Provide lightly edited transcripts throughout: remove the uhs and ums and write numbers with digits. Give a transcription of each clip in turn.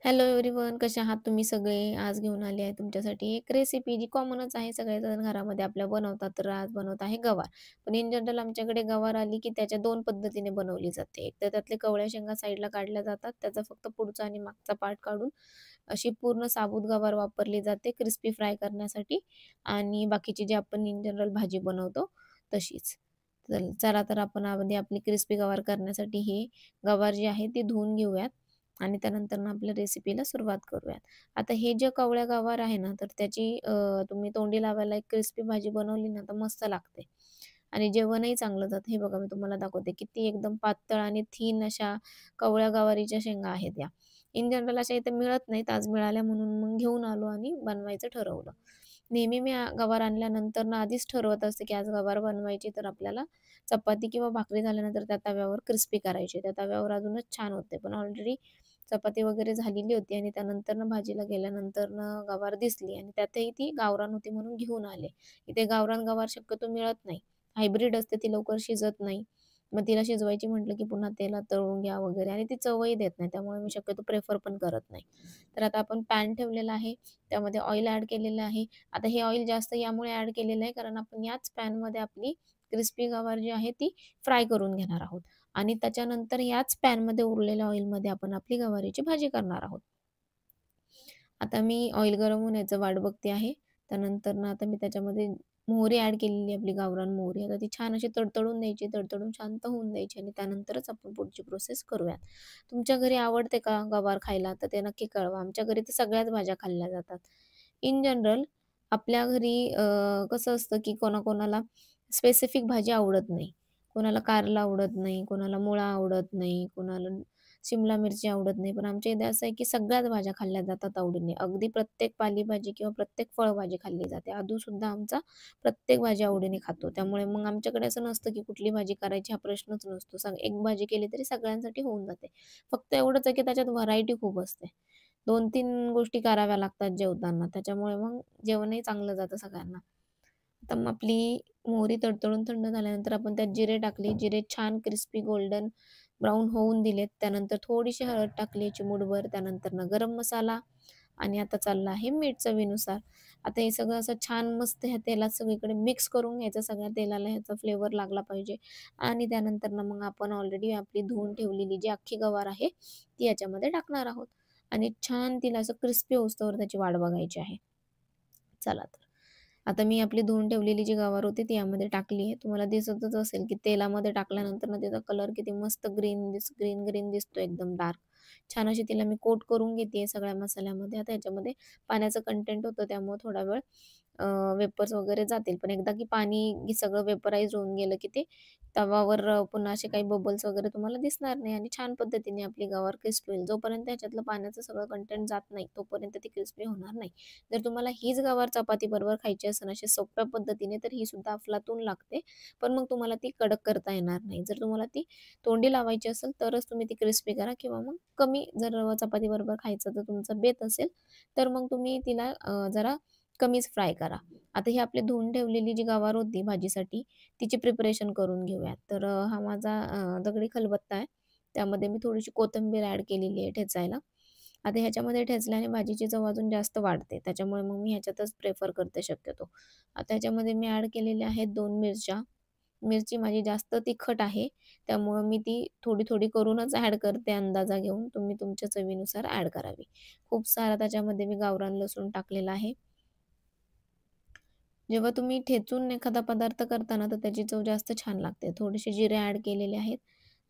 Hello everyone, कसे आहात तुम्ही सगळे? आज घेऊन आली आहे तुमच्यासाठी एक रेसिपी जी कॉमनच आहे, सगळेजण घरामध्ये आपल्या बनवतात. तर आज बनवत आहे गवार. पण इन जनरल आमच्याकडे गवार आली की त्याच्या 2 पद्धतीने बनवली जाते. एक तर त्यातले कवळ्या शेंगा साईडला काढल्या जातात. त्याचा फक्त पुढचा आणि मागचा पार्ट काढून अशी पूर्ण साबूत गवार वापरली जाते क्रिस्पी फ्राय करण्यासाठी आणि बाकीची जी आपण इन जनरल भाजी बनवतो तशीच. चला तर आपण आधी आपली क्रिस्पी गवार करण्यासाठी ही गवार जी आहे ती धुवून घेऊयात. आणि त्यानंतर आपल्या रेसिपीला सुरुवात करूयात. आता हे जे कवळ्या गवार आहे ना, तर त्याची तुम्ही तोंडी लावायला एक क्रिस्पी भाजी बनवली ना, तर मस्त लागते आणि जेवणही चांगलं जातं. हे बघा मी तुम्हाला दाखवते. किती एकदम पातळ आणि थिन अशा कवळ्या गवारीच्या शेंगा आहेत या. इन जनरल अशा इथे मिळत नाहीत. आज मिळाल्या म्हणून मग घेऊन आलो आणि बनवायचं ठरवलं. नेहमी मी गवार आणल्यानंतर ना आधीच ठरवत असते, की आज गवार बनवायची तर आपल्याला चपाती किंवा भाकरी झाल्यानंतर त्या तव्यावर क्रिस्पी करायची. त्या तव्यावर अजूनच छान होते. पण ऑलरेडी चपाती वगैरे झालेली होती आणि त्यानंतरनं भाजीला गेल्यानंतरनं गवार दिसली आणि त्यातही ती गावरान होती म्हणून घेऊन आले. इथे गावरान गवार शक्यतो मिळत नाही. हायब्रिड असते ती लवकर शिजत नाही. मग तिला शिजवायची म्हटलं की पुन्हा तेलात तळून घ्या वगैरे आणि ती चवही देत नाही. त्यामुळे मी शक्यतो प्रिफर पण करत नाही. तर आता आपण पॅन ठेवलेला आहे. त्यामध्ये ऑइल ॲड केलेलं आहे. आता हे ऑइल जास्त यामुळे ॲड केलेलं आहे कारण आपण याच पॅनमध्ये आपली क्रिस्पी गवार जी आहे ती फ्राय करून घेणार आहोत. आणि त्याच्यानंतर याच पॅनमध्ये उरलेल्या ऑइलमध्ये आपण आपली गवारीची भाजी करणार आहोत. आता मी ऑइल गरम होण्याचं वाट बघते आहे. त्यानंतर ना आता मी त्याच्यामध्ये मोहरी ॲड केलेली आहे, आपली गावरान मोहरी. आता ती छान अशी तडतडून द्यायची, तडतडून शांत होऊन द्यायची आणि त्यानंतरच आपण पुढची प्रोसेस करूयात. तुमच्या घरी आवडते का गवार खायला? तर ते नक्की कळवा. आमच्या घरी तर सगळ्याच भाज्या खाल्ल्या जातात. इन जनरल आपल्या घरी कसं असतं, की कोणाकोणाला स्पेसिफिक भाजी आवडत नाही. कोणाला कारलं आवडत नाही, कोणाला मुळा आवडत नाही, कोणाला शिमला मिरची आवडत नाही. पण आमच्या इथे असं आहे, की सगळ्याच भाज्या खाल्ल्या जातात आवडीने. अगदी प्रत्येक पालेभाजी किंवा प्रत्येक फळभाजी खाल्ली जाते. सुद्धा आमचा प्रत्येक भाजी आवडीने खातो. त्यामुळे मग आमच्याकडे असं नसतं, की कुठली भाजी करायची हा प्रश्नच नसतो. एक भाजी केली तरी सगळ्यांसाठी होऊन जाते. फक्त एवढंच आहे, की त्याच्यात व्हरायटी खूप असते. 2-3 गोष्टी कराव्या लागतात जेवताना. त्याच्यामुळे मग जेवणही चांगलं जातं सगळ्यांना. तर मग आपली मोहरी तडतडून थंड झाल्यानंतर आपण त्यात जिरे टाकले. जिरे छान क्रिस्पी गोल्डन ब्राउन होऊन दिलेत. त्यानंतर थोडीशी हळद टाकली चिमूटभर. त्यानंतरनं गरम मसाला आणि आता चाललं आहे मीठ चवीनुसार. आता हे सगळं असं छान मस्त ह्या तेलात सगळीकडे मिक्स करून घ्यायचं. सगळ्या तेलाला ह्याचा फ्लेवर लागला पाहिजे आणि त्यानंतरनं मग आपण ऑलरेडी आपली धुवून ठेवलेली जी अख्खी गवार आहे, ती याच्यामध्ये टाकणार आहोत आणि छान तिला असं क्रिस्पी होईस्तोवर त्याची वाट बघायची आहे. चला तर. आता मी आपली धुवून ठेवलेली जी गवार होती ती यामध्ये टाकली आहे. तुम्हाला दिसतच असेल, की तेलामध्ये टाकल्यानंतर ना त्याचा कलर किती मस्त ग्रीन दिसतो एकदम डार्क. छान अशी तिला मी कोट करून घेते सगळ्या मसाल्यामध्ये. आता ह्याच्यामध्ये पाण्याचं कंटेंट होतं त्यामुळे थोडा वेळ वेपर्स वगैरे जातील. पण एकदा की पाणी सगळं वेपराईज होऊन गेलं, की ते तवावर पुन्हा असे काही बबल्स वगैरे तुम्हाला दिसणार नाही आणि छान पद्धतीने आपली गवार क्रिस्पी होईल. जोपर्यंत ह्याच्यातलं पाण्याचं सगळं कंटेंट जात नाही, तोपर्यंत ती क्रिस्पी होणार नाही. जर तुम्हाला हीच गवार चपातीबरोबर खायची असेल अशा सोप्या पद्धतीने, तर ही सुद्धा अफलातून लागते. पण मग तुम्हाला ती कडक करता येणार नाही. जर तुम्हाला ती तोंडी लावायची असेल, तरच तुम्ही ती क्रिस्पी करा किंवा मग कमी जर चपातीबरोबर खायचं तर तुमचा बेत असेल, तर मग तुम्ही तिला जरा कमीच फ्राय करा. आता ही आपली धुवून ठेवलेली जी गवार होती भाजीसाठी, तिची प्रिपरेशन करून घेऊयात. तर हा माझा दगडी खलबत्ता आहे. त्यामध्ये मी थोडीशी कोथिंबीर ॲड केलेली आहे ठेचायला. आता ह्याच्यामध्ये ठेचल्याने भाजीची चव अजून जास्त वाढते. त्याच्यामुळे मग मी ह्याच्यातच प्रिफर करते शक्यतो. आता ह्याच्यामध्ये मी ॲड केलेल्या आहेत 2 मिरच्या. मिरची माझी जास्त तिखट आहे. त्यामुळं मी ती थोडी-थोडी करूनच ॲड करते अंदाजा घेऊन. तुम्ही तुमच्या चवीनुसार ॲड करावी. खूप सारा त्याच्यामध्ये मी गावरान लसूण टाकलेला आहे. जेव्हा तुम्ही ठेचून एखादा पदार्थ करता ना, तर त्याची चव जास्त छान लागते. थोडेसे जिरे ॲड केलेले आहेत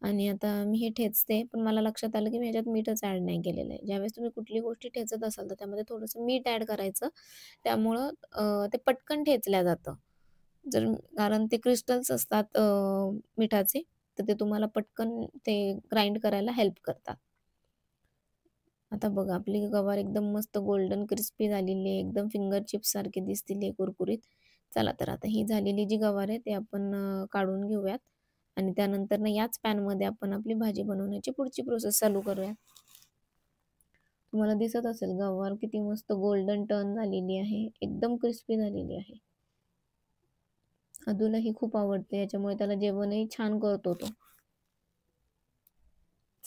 आणि आता मी हे ठेचते, पण मला लक्षात आलं, की मी ह्याच्यात मीठच ॲड नाही केलेलं आहे. ज्यावेळेस तुम्ही कुठली गोष्टी ठेचत असाल, तर त्यामध्ये थोडंसं मीठ ॲड करायचं. त्यामुळं ते पटकन ठेचल्या जातं. जर कारण ते क्रिस्टल्स असतात मिठाचे, तर ते तुम्हाला पटकन ते ग्राइंड करायला हेल्प करतात. आता बघा आपली गवार एकदम मस्त गोल्डन क्रिस्पी झालेली आहे. एकदम फिंगर चिप्ससारखी दिसतीये आहे कुरकुरीत. चला तर आता ही झालेली जी गवार आहे ते आपण काढून घेऊयात आणि त्यानंतर याच पॅनमध्ये आपण आपली भाजी बनवण्याची पुढची प्रोसेस चालू करूया. तुम्हाला दिसत असेल गवार किती मस्त गोल्डन टर्न झालेली आहे. एकदम क्रिस्पी झालेली आहे. अदूलाही खूप आवडते याच्यामुळे त्याला जेवणही छान करतो तो.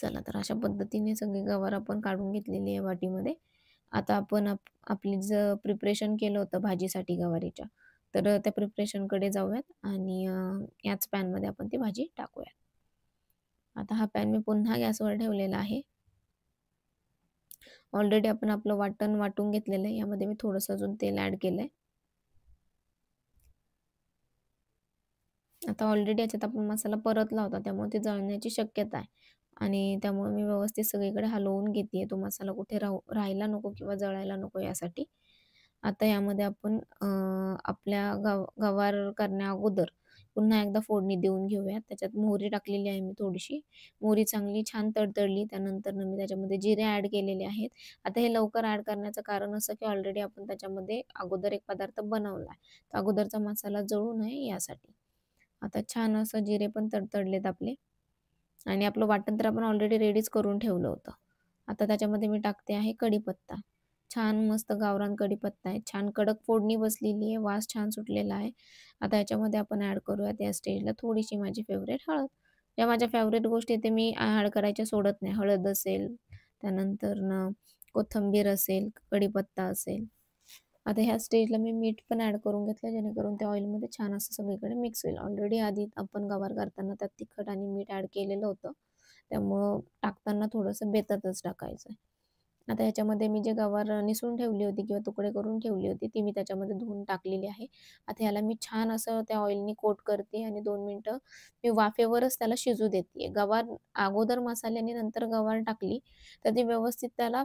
चला तर अशा पद्धतीने सगळे गवार आपण काढून घेतलेली आहे वाटीमध्ये. आता आपण आपली प्रिपरेशन केलं होतं भाजीसाठी गवारीच्या, तर त्या प्रिपरेशनकडे जाऊयात आणि याच पॅनमध्ये आपण ती भाजी टाकूयात. आता हा पॅन मी पुन्हा गॅसवर ठेवलेला आहे. ऑलरेडी आपण आपलं वाटण वाटून घेतलेलं आहे. यामध्ये मी थोडंसं अजून तेल ॲड केलंय. आता ऑलरेडी याच्यात आपण मसाला परतला होता, त्यामुळे ते जळण्याची शक्यता आहे आणि त्यामुळे मी व्यवस्थित सगळीकडे हलवून घेते तो मसाला कुठे राहायला नको किंवा जळायला नको यासाठी. आता यामध्ये आपण आपल्या गवार करण्या अगोदर पुन्हा एकदा फोडणी देऊन घेऊयात. त्याच्यात मोहरी टाकलेली आहे मी थोडीशी. मोहरी चांगली छान तडतडली. त्यानंतरनं मी त्याच्यामध्ये जिरे ॲड केलेले आहेत. आता हे लवकर ॲड करण्याचं कारण असं की ऑलरेडी आपण त्याच्यामध्ये अगोदर एक पदार्थ बनवला आहे. तर अगोदरचा मसाला जळू नये यासाठी. आता छान असं जिरे पण तडतडलेत आपले आणि आपलं वाटण तर आपण ऑलरेडी रेडीच करून ठेवलं होतं. आता त्याच्यामध्ये मी टाकते आहे कढीपत्ता. छान मस्त गावरान कढीपत्ता आहे. छान कडक फोडणी बसलेली आहे. वास छान सुटलेला आहे. आता याच्यामध्ये आपण ॲड करूयात या स्टेजला थोडीशी माझी फेव्हरेट हळद. ज्या माझ्या फेव्हरेट गोष्टी ते मी ॲड करायच्या सोडत नाही. हळद असेल, त्यानंतरनं कोथिंबीर असेल, कढीपत्ता असेल. आता ह्या स्टेजला मी मीठ पण ॲड करून घेतलं, जेणेकरून त्या ऑइलमध्ये छान असं सगळीकडे मिक्स होईल. ऑलरेडी आधी आपण गवार करताना त्यात तिखट आणि मीठ ॲड केलेलं होतं. त्यामुळं टाकताना थोडंसं बेतातच टाकायचं आहे. आता ह्याच्यामध्ये मी जे गवार निसून ठेवली होती किंवा तुकडे करून ठेवली होती, ती मी त्याच्यामध्ये धुवून टाकलेली आहे. आता ह्याला मी छान असं त्या ऑइलनी कोट करते आणि 2 मिनिटं मी वाफेवरच त्याला शिजू देते. गवार अगोदर मसाल्याने नंतर गवार टाकली, तर ती व्यवस्थित त्याला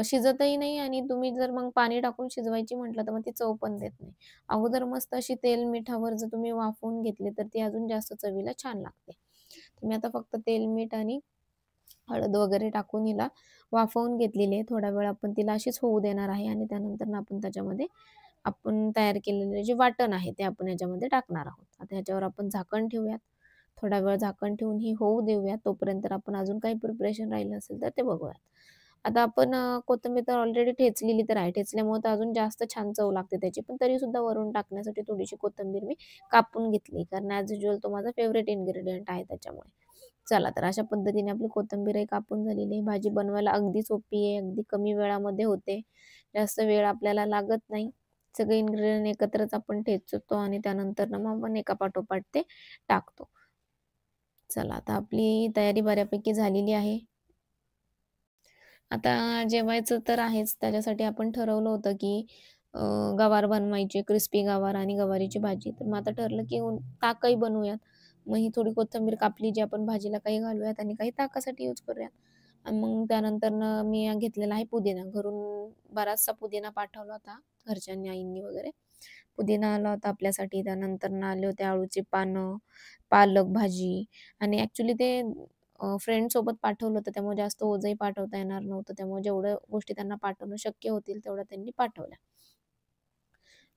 शिजतही नाही आणि तुम्ही जर मग पाणी टाकून शिजवायची म्हटलं, तर मग ती चव पण देत नाही. अगोदर मस्त अशी तेल मिठावर जर तुम्ही वाफवून घेतली, तर ती अजून जास्त चवीला छान लागते. तर मी आता फक्त तेल, मीठ आणि हळद वगैरे टाकून हिला वाफवून घेतलेली आहे. थोडा वेळ आपण तिला अशीच होऊ देणार आहे आणि त्यानंतर आपण त्याच्यामध्ये आपण तयार केलेले जे वाटण आहे, ते आपण याच्यामध्ये टाकणार आहोत. आता ह्याच्यावर आपण झाकण ठेवूयात. थोडा वेळ झाकण ठेवून ही होऊ देऊयात. तोपर्यंत आपण अजून काही प्रिपरेशन राहिलं असेल तर ते बघूयात. आता आपण कोथिंबीर तर ऑलरेडी ठेचलेली तर आहे. ठेचल्यामुळे तर अजून जास्त छान चव लागते त्याची. पण तरीसुद्धा वरून टाकण्यासाठी थोडीशी कोथिंबीर मी कापून घेतली. कारण ॲज युजुअल तो माझा फेव्हरेट इन्ग्रीडियंट आहे त्याच्यामुळे. चला तर अशा पद्धतीने आपली कोथिंबीरही कापून झालेली आहे. भाजी बनवायला अगदी सोपी आहे. अगदी कमी वेळामध्ये होते. जास्त वेळ आपल्याला लागत नाही. सगळे इन्ग्रीडियंट एकत्रच आपण ठेचतो आणि त्यानंतर मग आपण एकापाठोपाठ ते टाकतो. चला आता आपली तयारी बऱ्यापैकी झालेली आहे. आता जेवायचं तर आहेच. त्याच्यासाठी आपण ठरवलं होतं, की अ, गवार बनवायचे, क्रिस्पी गवार आणि गवारीची भाजी. तर मग आता ठरलं, की ताकही बनवूयात. मग ही थोडी कोथिंबीर कापली, जी आपण भाजीला काही घालूयात आणि काही ताकासाठी यूज करूयात. आणि मग त्यानंतरनं मी घेतलेला आहे पुदिना. घरून बराचसा पुदिना पाठवला होता घरच्यांनी, आईंनी वगैरे. पुदिना आला होता आपल्यासाठी. त्यानंतरनं आले होते अळूची पानं, पालक भाजी आणि ॲक्चुअली ते फ्रेंडसोबत पाठवलं होतं, त्यामुळे जास्त ओझंही पाठवता येणार नव्हतं. त्यामुळे जेवढ्या गोष्टी त्यांना पाठवणं शक्य होतील, तेवढ्या त्यांनी पाठवल्या.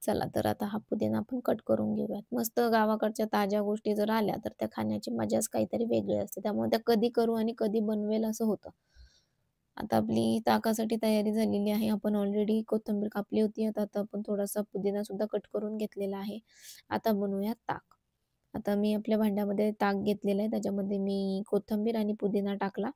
चला तर आता हा पुदिना आपण कट करून घेऊयात. मस्त गावाकडच्या ताज्या गोष्टी जर आल्या, तर त्या खाण्याची मजाच काहीतरी वेगळी असते. त्यामुळे त्या कधी करू आणि कधी बनवेल असं होतं. आता आपली ताकासाठी तयारी झालेली आहे. आपण ऑलरेडी कोथिंबीर कापली होती. आता आपण थोडासा पुदिनासुद्धा कट करून घेतलेला आहे. आता बनवूया ताक. आता मी आपल्या भांड्यामध्ये ताक घेतलेलं आहे. त्याच्यामध्ये मी कोथिंबीर आणि पुदिना टाकला.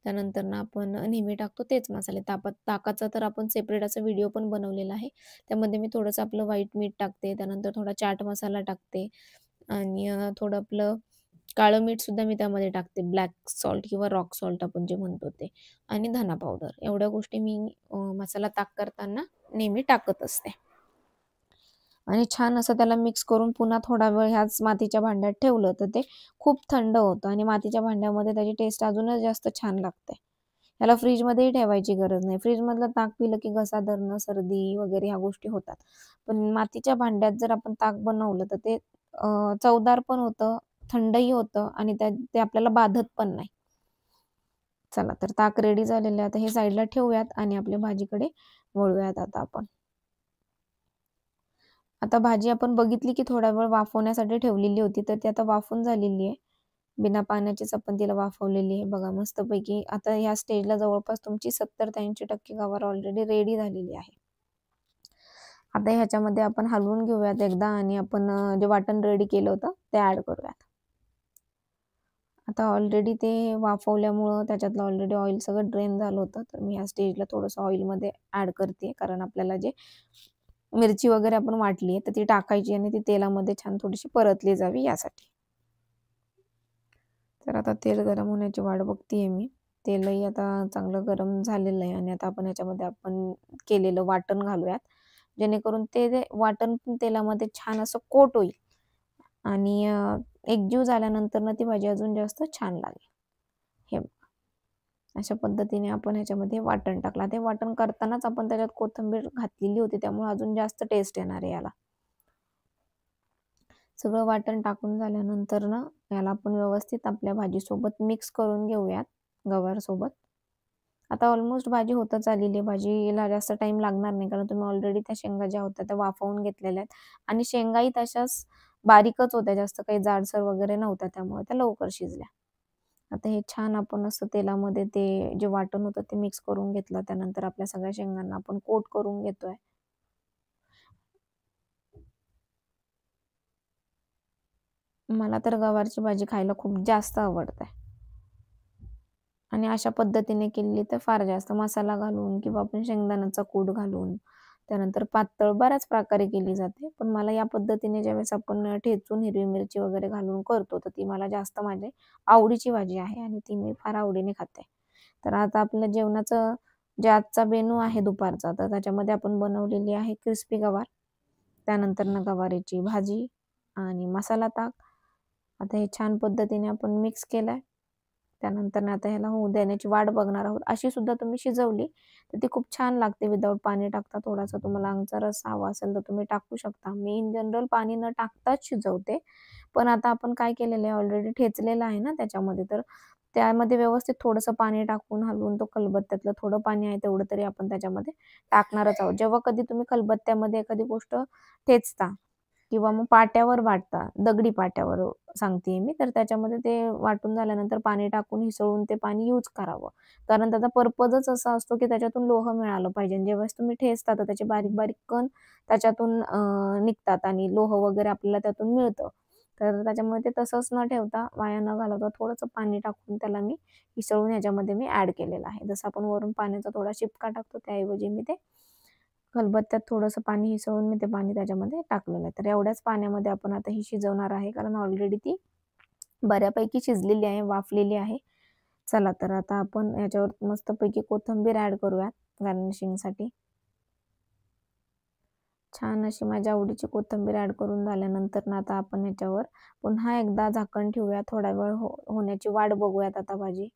त्यानंतरनं आपण नेहमी टाकतो तेच मसाले. ताकाचा तर आपण सेपरेट असा व्हिडिओ पण बनवलेला आहे. त्यामध्ये मी थोडंसं आपलं व्हाईट मीठ टाकते, त्यानंतर थोडा चाट मसाला टाकते आणि थोडं आपलं काळं मीठसुद्धा मी त्यामध्ये टाकते. ब्लॅक सॉल्ट किंवा रॉक सॉल्ट आपण जे म्हणतो ते आणि धना पावडर. एवढ्या गोष्टी मी मसाला ताक करताना नेहमी टाकत असते. आणि छान असं त्याला मिक्स करून पुन्हा थोडा वेळ ह्याच मातीच्या भांड्यात ठेवलं, तर ते खूप थंड होतं आणि मातीच्या भांड्यामध्ये त्याची टेस्ट अजूनच जास्त छान लागते. याला फ्रीजमध्येही ठेवायची गरज नाही. फ्रीजमधलं ताक पिलं की घसा धरणं, सर्दी वगैरे ह्या गोष्टी होतात. पण मातीच्या भांड्यात जर आपण ताक बनवलं, तर ते चवदार पण होतं, थंडही होतं आणि ते आपल्याला बाधत पण नाही. चला तर ताक रेडी झालेलं आहे. आता हे साईडला ठेवूयात आणि आपल्या भाजीकडे वळूयात आता आपण. आता भाजी आपण बघितली की थोडा वेळ वाफवण्यासाठी ठेवलेली होती, तर ती आता वाफून झालेली आहे. बिना पाण्याचीच आपण तिला वाफवलेली आहे. बघा मस्तपैकी आता ह्या स्टेजला जवळपास तुमची 70 ते 80% गवार ऑलरेडी रेडी झालेली आहे. आता ह्याच्यामध्ये आपण हलवून घेऊयात एकदा आणि आपण जे वाटण रेडी केलं होतं ते ॲड करूयात. आता ऑलरेडी ते वाफवल्यामुळं त्याच्यातलं ऑलरेडी ऑइल सगळं ड्रेन झालं होतं. तर मी ह्या स्टेजला थोडंसं ऑइलमध्ये ॲड करते, कारण आपल्याला जे मिरची वगैरे आपण वाटली आहे तर ती टाकायची आणि ती तेलामध्ये छान थोडीशी परतली जावी यासाठी. तर आता तेल गरम होण्याची वाट बघते मी. तेलही आता चांगलं गरम झालेलं आहे आणि आता आपण याच्यामध्ये आपण केलेलं वाटण घालूयात. जेणेकरून ते जे वाटण पण तेलामध्ये छान असं कोट होईल आणि एकजीव झाल्यानंतर ना ती भाजी अजून जास्त छान लागेल. हे अशा पद्धतीने आपण ह्याच्यामध्ये वाटण टाकलं. ते वाटण करतानाच आपण त्याच्यात कोथिंबीर घातलेली होती, त्यामुळे अजून जास्त टेस्ट येणार आहे याला. सगळं वाटण टाकून झाल्यानंतर ना याला आपण व्यवस्थित आपल्या भाजीसोबत मिक्स करून घेऊयात, गवारसोबत. आता ऑलमोस्ट भाजी होतच आलेली आहे. भाजीला जास्त टाईम लागणार नाही, कारण तुम्ही ऑलरेडी त्या शेंगा ज्या होत्या त्या वाफवून घेतलेल्या आहेत आणि शेंगाही तशाच बारीकच होत्या, जास्त काही जाडसर वगैरे नव्हत्या, त्यामुळे त्या लवकर शिजल्या. आता हे छान आपण असं तेलामध्ये ते जे वाटण होतं ते मिक्स करून घेतलं. त्यानंतर आपल्या सगळ्या शेंगांना आपण कोट करून घेतोय. मला तर गवारची भाजी खायला खूप जास्त आवडते आणि अशा पद्धतीने केलेली तर फार जास्त मसाला घालून किंवा आपण शेंगदाण्याचा कूट घालून, त्यानंतर पातळ बऱ्याच प्रकारे केली जाते. पण मला या पद्धतीने ज्यावेळेस आपण ठेचून हिरवी मिरची वगैरे घालून करतो, तर ती मला जास्त माझ्या आवडीची भाजी आहे आणि ती मी फार आवडीने खाते. तर आता आपलं जेवणाचं जे आजचा मेनू आहे दुपारचा, तर त्याच्यामध्ये आपण बनवलेली आहे क्रिस्पी गवार, त्यानंतर गवारीची भाजी आणि मसाला ताक. आता हे छान पद्धतीने आपण मिक्स केलंय. त्यानंतर आता ह्याला होऊ देण्याची वाट बघणार आहोत. अशी सुद्धा तुम्ही शिजवली तर ती खूप छान लागते विदाऊट पाणी टाकता. थोडासा तुम्हाला अंगचा रस हवा असेल तर तुम्ही टाकू शकता. मी इन जनरल पाणी न टाकताच शिजवते. पण आता आपण काय केलेलं आहे, ऑलरेडी ठेचलेलं आहे ना त्याच्यामध्ये, तर त्यामध्ये व्यवस्थित थोडंसं पाणी टाकून हलवून तो खलबत्त्यातलं थोडं पाणी आहे तेवढं तरी आपण त्याच्यामध्ये टाकणारच आहोत. जेव्हा कधी तुम्ही खलबत्त्यामध्ये एखादी गोष्ट ठेचता किंवा मग पाट्यावर वाटता, दगडी पाट्यावर सांगते मी, तर त्याच्यामध्ये ते वाटून झाल्यानंतर पाणी टाकून हिसळून ते पाणी यूज करावं. कारण त्याचा पर्पजच असा असतो, की त्याच्यातून लोह मिळालं पाहिजे. ज्यावेळेस तुम्ही ठेचता तर त्याचे बारीक-बारीक कण त्याच्यातून निघतात आणि लोह वगैरे आपल्याला त्यातून मिळतं. तर त्याच्यामुळे ते तसंच न ठेवता, वाया न घालवता थोडंसं पाणी टाकून त्याला मी हिसळून ह्याच्यामध्ये मी ॲड केलेलं आहे. जसं आपण वरून पाण्याचा थोडा शिपका टाकतो, त्याऐवजी मी ते खलबत्त्यात थोडंसं पाणी हिसळून मी ते पाणी त्याच्यामध्ये टाकलेलं आहे. तर एवढ्याच पाण्यामध्ये आपण आता ही शिजवणार आहे, कारण ऑलरेडी ती बऱ्यापैकी शिजलेली आहे, वाफलेली आहे. चला तर आता आपण याच्यावर मस्तपैकी कोथिंबीर ॲड करूयात गार्निशिंगसाठी. छान अशी माझ्या आवडीची कोथिंबीर ॲड करून झाल्यानंतर ना आता आपण याच्यावर पुन्हा एकदा झाकण ठेवूया. थोडा वेळ होण्याची वाट बघूयात आता भाजी.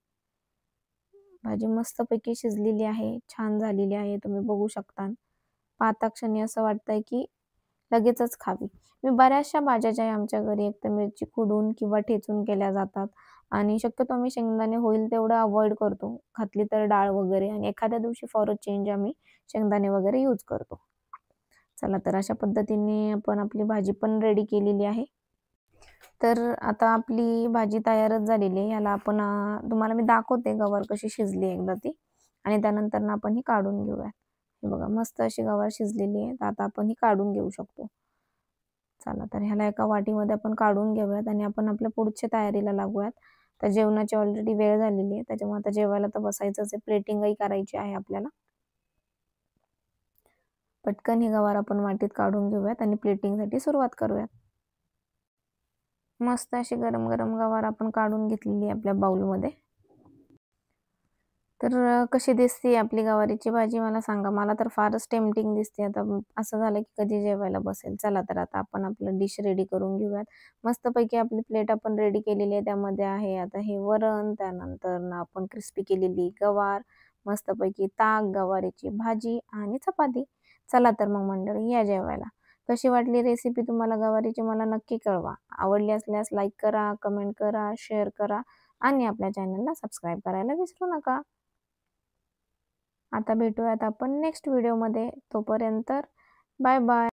भाजी मस्तपैकी शिजलेली आहे, छान झालेली आहे. तुम्ही बघू शकता. पाहता क्षणी असं वाटतंय की लगेचच खावी. मी बऱ्याचशा भाज्या ज्या आहे आमच्या घरी एकतर मिरची खुडून किंवा ठेचून केल्या जातात आणि शक्यतो आम्ही शेंगदाणे होईल तेवढं अव्हॉइड करतो. घातली तर डाळ वगैरे आणि एखाद्या दिवशी फॉर अ चेंज आम्ही शेंगदाणे वगैरे यूज करतो. चला तर अशा पद्धतीने आपण आपली भाजी पण रेडी केलेली आहे. तर आता आपली भाजी तयारच झालेली आहे. ह्याला आपण तुम्हाला मी दाखवते गवार कशी शिजली एकदा ती आणि त्यानंतर आपण ही काढून घेऊया. हे बघा मस्त अशी गवार शिजलेली आहे. तर आता आपण ही काढून घेऊ शकतो. चला तर ह्याला एका वाटीमध्ये आपण काढून घेऊयात आणि आपण आपल्या पुढच्या तयारीला लागूयात. तर जेवणाची ऑलरेडी वेळ झालेली आहे. त्याच्यामुळे आता जेवायला तर बसायचंच आहे. प्लेटिंगही करायची आहे आपल्याला. पटकन ही गवार आपण वाटीत काढून घेऊयात आणि प्लेटिंगसाठी सुरुवात करूयात. मस्त अशी गरम गरम गवार आपण काढून घेतलेली आहे आपल्या बाउलमध्ये. तर कशी दिसते आपली गवारीची भाजी मला सांगा. मला तर फारच टेम्प्टिंग दिसते. आता असं झालं की कधी जेवायला बसेल. चला तर आता आपण आपलं डिश रेडी करून घेऊयात. मस्तपैकी आपली प्लेट आपण रेडी केलेली आहे. त्यामध्ये आहे आता हे वरण, त्यानंतर आपण क्रिस्पी केलेली गवार, मस्तपैकी ताक, गवारीची भाजी आणि चपाती. चला तर मग मंडळी या जेवायला. कशी वाटली रेसिपी तुम्हाला गवारीची मला नक्की कळवा. आवडली असल्यास लाईक करा, कमेंट करा, शेअर करा आणि आपल्या चॅनलला सबस्क्राईब करायला विसरू नका. आता भेटूयात आपण नेक्स्ट व्हिडिओमध्ये. तोपर्यंत बाय बाय.